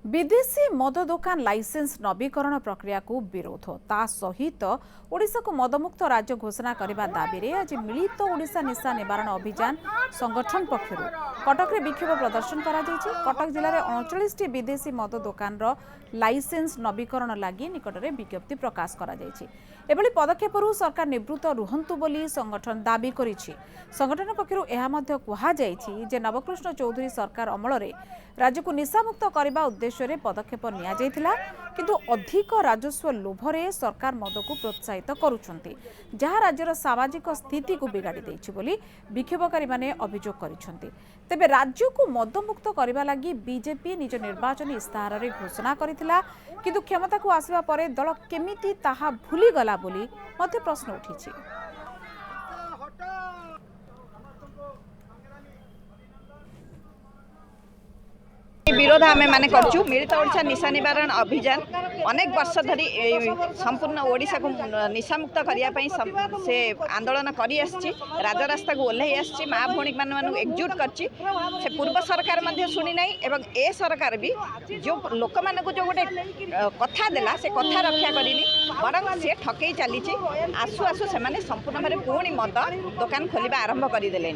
विदेशी मद दोकान लाइसेंस नवीकरण प्रक्रिया को विरोध ता सहित ओडिशा को मदमुक्त राज्य घोषणा करने दाबी रे आज मिलित ओडिशा निशा निवारण अभियान संगठन पक्षर कटक रे विक्षोभ प्रदर्शन करा जायछि। कटक जिले में 39 विदेशी मद दोकान लाइसेंस नवीकरण लगी निकट में विज्ञप्ति प्रकाश करा जायछि। एभली पदक्षेपरू सरकार निवृत्त रुहंतु बोली संगठन दाबी करिछि। संगठन पक्षर एहा मध्य कुहा जायछि जे नवकृष्ण चौधरी सरकार अमल रे राज्य को निशामुक्त करने उद्देश्य रे पदक्षेप निया जायथिला, किंतु अधिक राजस्व लोभरे सरकार मद को प्रोत्साहित करुछंती, जहाँ राज्यर सामाजिक स्थिति को बिगाड़ी दैछि बोली विक्षोभकारी माने अभियोग करिछंती। तेबे राज्य को मदमुक्त करबा लागि बीजेपी निज निर्वाचन इस्ताहार रे घोषणा करिथिला, किंतु क्षमता को आसीबा परे दल केमिति ताहा भूली गला बोली मध्ये प्रश्न उठिछि। विरोध आम मैंने करूँ मिलित ओडिशा निशा निवारण अभियान अनेक वर्ष धरी संपूर्ण ओडिशा को निशामुक्त करने से आंदोलन करी राजरास्ता को ओह्ल माँ भौणी मान एकजुट कर पूर्व सरकार शुणी ना एवं ए सरकार भी जो लोक मान जो गोटे कथा देला से कथा रक्षा करनी बरं सी ठकई चली आसु आसु से संपूर्ण भाव पुणी मद दुकान खोलिबा आरंभ करदे।